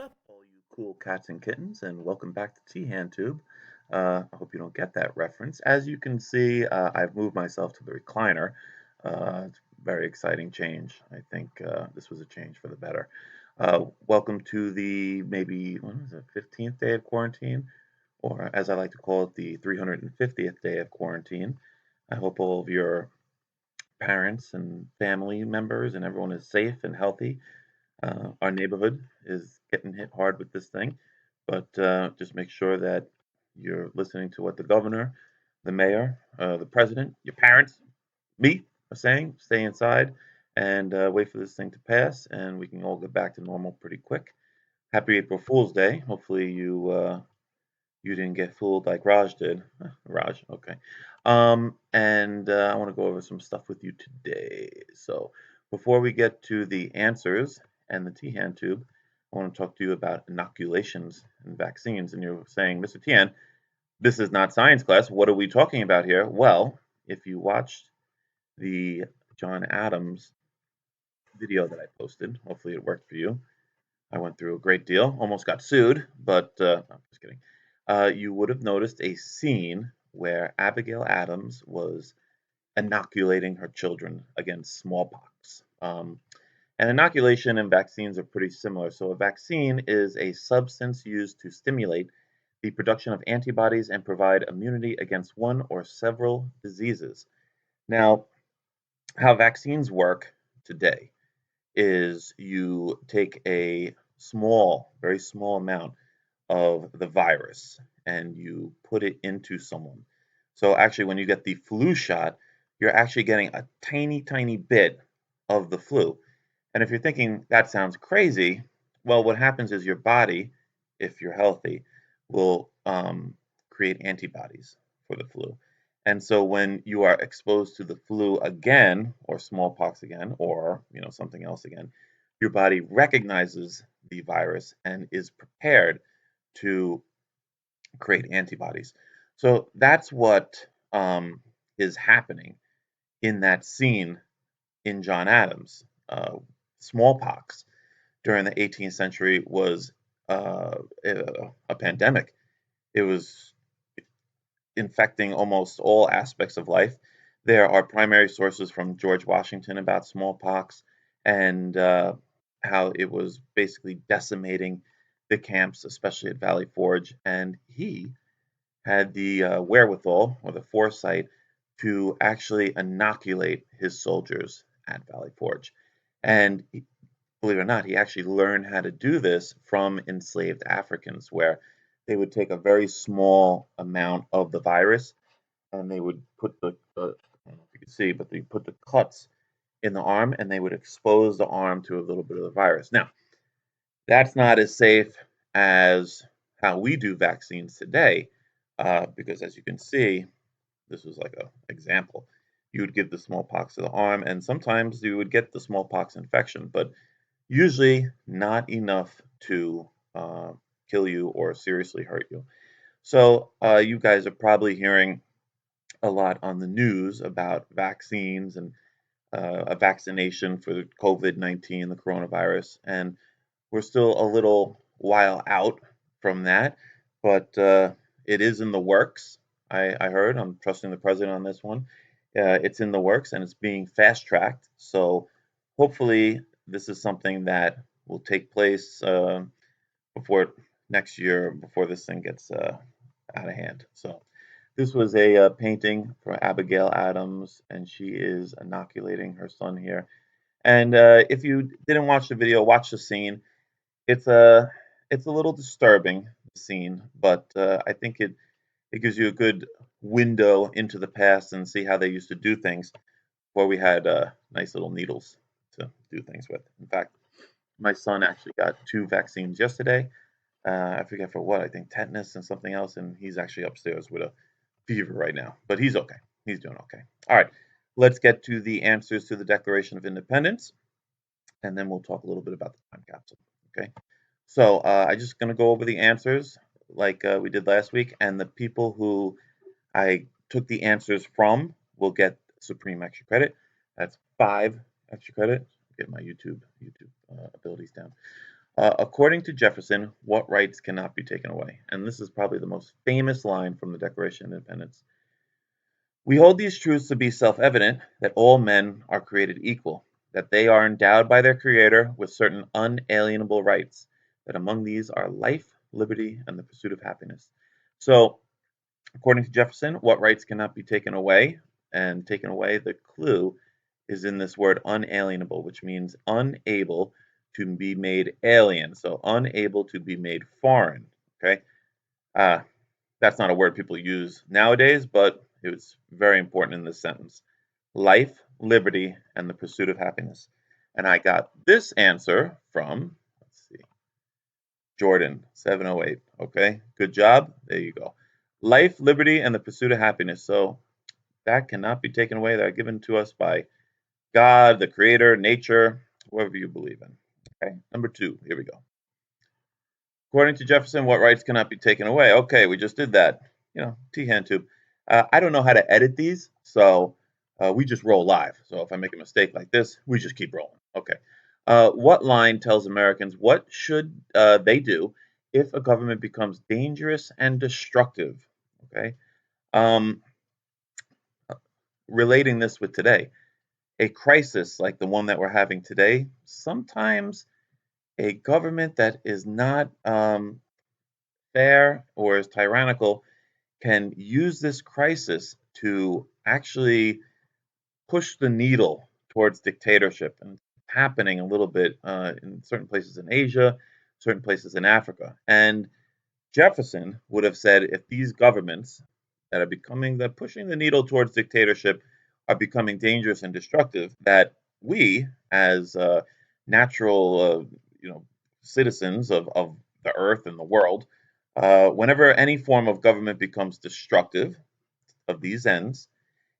up, all you cool cats and kittens, and welcome back to Tea Hand Tube. I hope you don't get that reference. As you can see, I've moved myself to the recliner. It's a very exciting change. I think this was a change for the better. Welcome to the maybe, what is it, 15th day of quarantine, or as I like to call it, the 350th day of quarantine. I hope all of your parents and family members and everyone is safe and healthy. Our neighborhood is getting hit hard with this thing, but just make sure that you're listening to what the governor, the mayor, the president, your parents, me are saying. Stay inside and wait for this thing to pass, and we can all get back to normal pretty quick. Happy April Fool's Day. Hopefully you didn't get fooled like Raj did. Raj, okay. And I want to go over some stuff with you today. So before we get to the answers and the tea hand tube, I want to talk to you about inoculations and vaccines. And you're saying, Mr. Tian, this is not science class. What are we talking about here? Well, if you watched the John Adams video that I posted, hopefully it worked for you. I went through a great deal, almost got sued, but I'm just kidding. You would have noticed a scene where Abigail Adams was inoculating her children against smallpox. And inoculation and vaccines are pretty similar. So, a vaccine is a substance used to stimulate the production of antibodies and provide immunity against one or several diseases. Now, how vaccines work today is you take a small, very small amount of the virus and you put it into someone. So actually, when you get the flu shot, you're actually getting a tiny, tiny bit of the flu. And if you're thinking that sounds crazy, well, what happens is your body, if you're healthy, will create antibodies for the flu. And so when you are exposed to the flu again, or smallpox again, or something else again, your body recognizes the virus and is prepared to create antibodies. So that's what is happening in that scene in John Adams. Smallpox during the 18th century was a pandemic. It was infecting almost all aspects of life. There are primary sources from George Washington about smallpox and how it was basically decimating the camps, especially at Valley Forge. And he had the wherewithal or the foresight to actually inoculate his soldiers at Valley Forge. And believe it or not, he actually learned how to do this from enslaved Africans, where they would take a very small amount of the virus and they would put I don't know if you can see, but they put the cuts in the arm and they would expose the arm to a little bit of the virus. Now, that's not as safe as how we do vaccines today, because as you can see, this was like an example. You would give the smallpox to the arm, and sometimes you would get the smallpox infection, but usually not enough to kill you or seriously hurt you. So you guys are probably hearing a lot on the news about vaccines and a vaccination for COVID-19, the coronavirus, and we're still a little while out from that, but it is in the works. I heard. I'm trusting the president on this one. It's in the works and it's being fast tracked. So hopefully, this is something that will take place before next year, before this thing gets out of hand. So this was a painting for Abigail Adams, and she is inoculating her son here. And if you didn't watch the video, watch the scene. It's a little disturbing scene, but I think it gives you a good window into the past and see how they used to do things before we had nice little needles to do things with. In fact, my son actually got two vaccines yesterday. I forget for what. I think tetanus and something else, and he's actually upstairs with a fever right now. But he's okay. He's doing okay. All right, let's get to the answers to the Declaration of Independence, and then we'll talk a little bit about the time capsule. Okay. So I'm just going to go over the answers like we did last week, and the people who I took the answers from will get supreme extra credit. That's 5 extra credit. Get my YouTube abilities down. According to Jefferson, what rights cannot be taken away? And this is probably the most famous line from the Declaration of Independence. We hold these truths to be self-evident, that all men are created equal, that they are endowed by their Creator with certain unalienable rights, that among these are life, liberty, and the pursuit of happiness. So, according to Jefferson, what rights cannot be taken away? And taken away, the clue is in this word unalienable, which means unable to be made alien. So, unable to be made foreign. Okay. Uh, that's not a word people use nowadays, but it was very important in this sentence. Life, liberty, and the pursuit of happiness. And I got this answer from, let's see, Jordan, 708. Okay, good job. There you go. Life, liberty, and the pursuit of happiness. So that cannot be taken away. They're given to us by God, the Creator, nature, whoever you believe in. Okay, number 2. Here we go. According to Jefferson, what rights cannot be taken away? Okay, we just did that. T-hand tube. I don't know how to edit these, so we just roll live. So if I make a mistake like this, we just keep rolling. Okay. What line tells Americans what should they do if a government becomes dangerous and destructive? Okay. Um, Relating this with today, a crisis like the one that we're having today, sometimes a government that is not fair or is tyrannical can use this crisis to actually push the needle towards dictatorship. And happening a little bit in certain places in Asia, certain places in Africa. And Jefferson would have said if these governments that pushing the needle towards dictatorship are becoming dangerous and destructive, that we as natural, citizens of the earth and the world, whenever any form of government becomes destructive of these ends,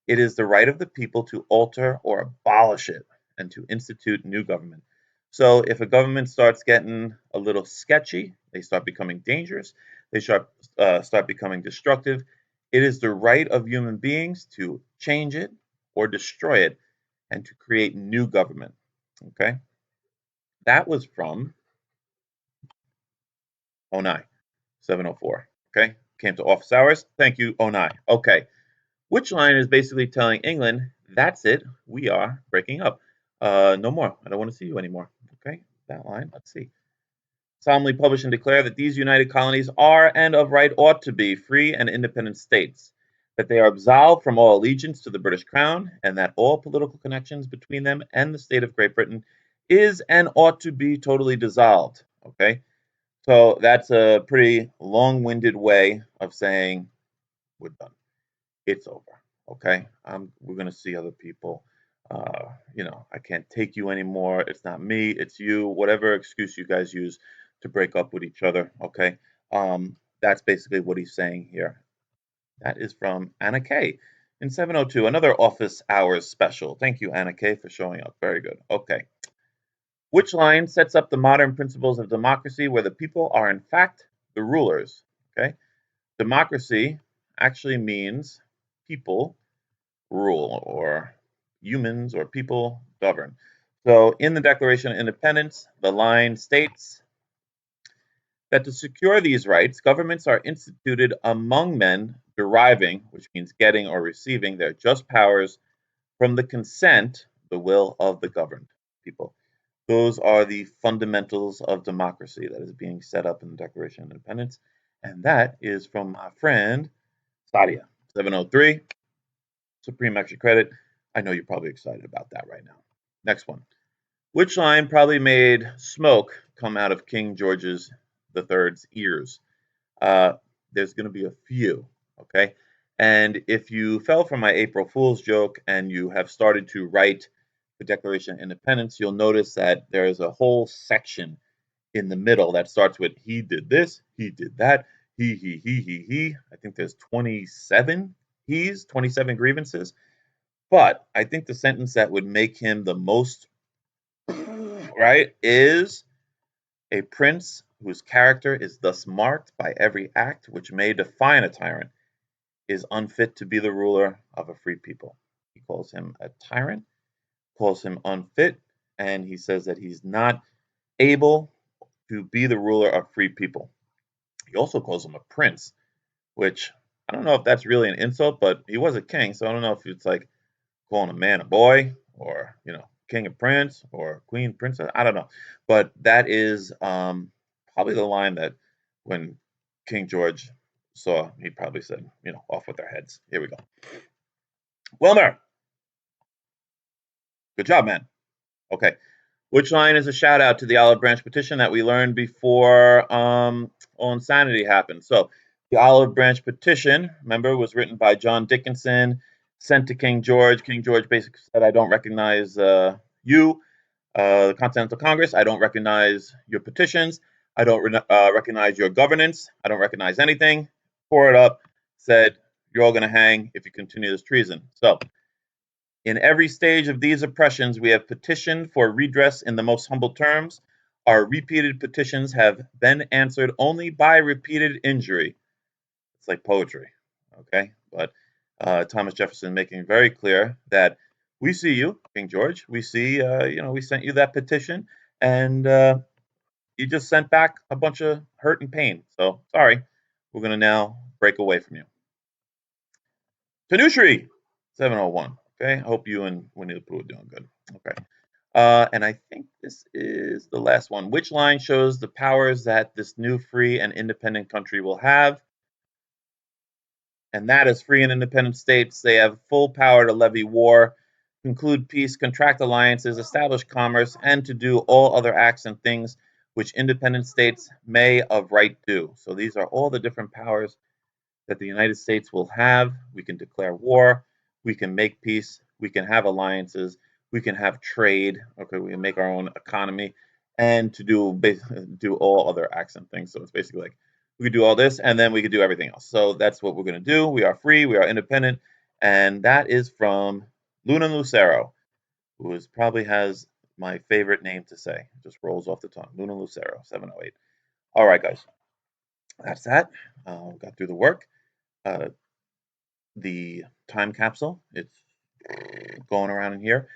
it is the right of the people to alter or abolish it and to institute new government. So if a government starts getting a little sketchy, they start becoming dangerous, they start becoming destructive, it is the right of human beings to change it or destroy it and to create new government. Okay? That was from Onai, 704. Okay? Came to office hours. Thank you, Onai. Okay. Which line is basically telling England, that's it, we are breaking up. No more. I don't want to see you anymore. Okay, that line, let's see. Solemnly publish and declare that these united colonies are and of right ought to be free and independent states, that they are absolved from all allegiance to the British Crown, and that all political connections between them and the state of Great Britain is and ought to be totally dissolved. Okay, so that's a pretty long-winded way of saying we're done. It's over. Okay, we're gonna see other people. I can't take you anymore. It's not me. It's you. Whatever excuse you guys use to break up with each other. Okay, that's basically what he's saying here. That is from Anna K. in 702. Another office hours special. Thank you, Anna K, for showing up. Very good. Okay. Which line sets up the modern principles of democracy where the people are in fact the rulers? Okay. Democracy actually means people rule or humans or people govern. So in the Declaration of Independence, the line states that to secure these rights, governments are instituted among men deriving, which means getting or receiving, their just powers from the consent, the will of the governed people. Those are the fundamentals of democracy that is being set up in the Declaration of Independence. And that is from my friend Sadia, 703. Supreme extra credit. I know you're probably excited about that right now. Next one. Which line probably made smoke come out of King George's the Third's ears? Uh, there's going to be a few, okay? And if you fell for my April Fool's joke and you have started to write the Declaration of Independence, you'll notice that there is a whole section in the middle that starts with he did this, he did that, he. I think there's 27 he's, 27 grievances. But I think the sentence that would make him the most right is a prince whose character is thus marked by every act which may define a tyrant is unfit to be the ruler of a free people. He calls him a tyrant, calls him unfit, and he says that he's not able to be the ruler of free people. He also calls him a prince, which I don't know if that's really an insult, but he was a king, so I don't know if it's like calling a man a boy or king a prince or queen princess. I don't know, but that is probably the line that when King George saw, he probably said, off with their heads. Here we go. Wilmer, good job, man. Okay. Which line is a shout out to the Olive Branch Petition that we learned before all insanity happened? So, the Olive Branch Petition, remember, was written by John Dickinson, sent to King George. King George basically said, I don't recognize you, the Continental Congress. I don't recognize your petitions. I don't recognize your governance. I don't recognize anything. Tore it up, said, you're all going to hang if you continue this treason. So, in every stage of these oppressions, we have petitioned for redress in the most humble terms. Our repeated petitions have been answered only by repeated injury. It's like poetry, okay? But Thomas Jefferson making very clear that we see you, King George. We see, we sent you that petition, and you just sent back a bunch of hurt and pain. So sorry, we're going to now break away from you. Tanushree, 701. Okay, I hope you and Winnie the Pooh are doing good. Okay. And I think this is the last one. Which line shows the powers that this new free and independent country will have? And that is free and independent states. They have full power to levy war, conclude peace, contract alliances, establish commerce, and to do all other acts and things which independent states may of right do. So these are all the different powers that the United States will have. We can declare war, we can make peace, we can have alliances, we can have trade. Okay, we can make our own economy, and to do all other acts and things. So it's basically like we could do all this, and then we could do everything else. So that's what we're going to do. We are free, we are independent, and that is from Luna Lucero, who probably has my favorite name to say. It just rolls off the tongue. Luna Lucero, 708. All right, guys, that's that. Got through the work. Uh, the time capsule. It's going around in here.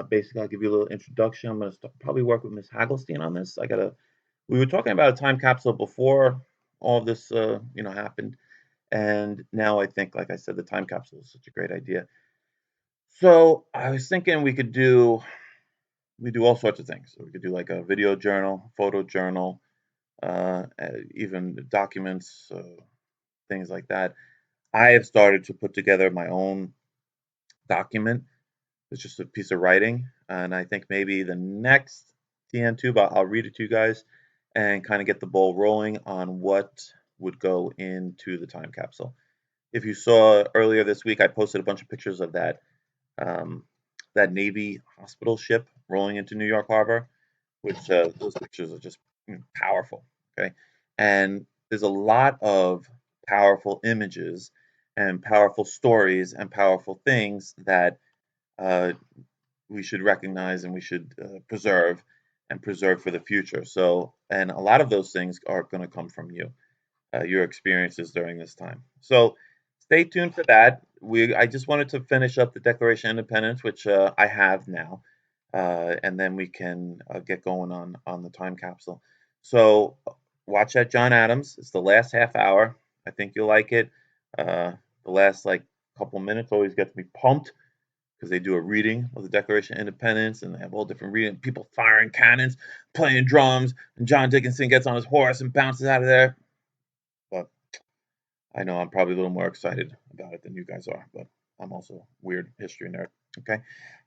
Basically, I'll give you a little introduction. I'm going to probably work with Miss Hagglestein on this. We were talking about a time capsule before all of this, happened, and now I think, like I said, the time capsule is such a great idea. So I was thinking we do all sorts of things. So we could do like a video journal, photo journal, even documents, things like that. I have started to put together my own document. It's just a piece of writing, and I think maybe the next TN tube, I'll read it to you guys and kind of get the ball rolling on what would go into the time capsule. If you saw earlier this week, I posted a bunch of pictures of that Navy hospital ship rolling into New York Harbor, which those pictures are just powerful. Okay, and there's a lot of powerful images and powerful stories and powerful things that uh, we should recognize and we should preserve and preserve for the future. So, and a lot of those things are going to come from you, your experiences during this time. So, stay tuned for that. I just wanted to finish up the Declaration of Independence, which I have now, and then we can get going on the time capsule. So, watch that John Adams. It's the last half hour. I think you'll like it. The last like couple minutes always gets me pumped because they do a reading of the Declaration of Independence, and they have all different reading, people firing cannons, playing drums, and John Dickinson gets on his horse and bounces out of there. But I know I'm probably a little more excited about it than you guys are, but I'm also a weird history nerd. Okay.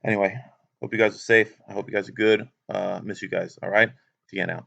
Anyway, hope you guys are safe. I hope you guys are good. Miss you guys. All right. TN out.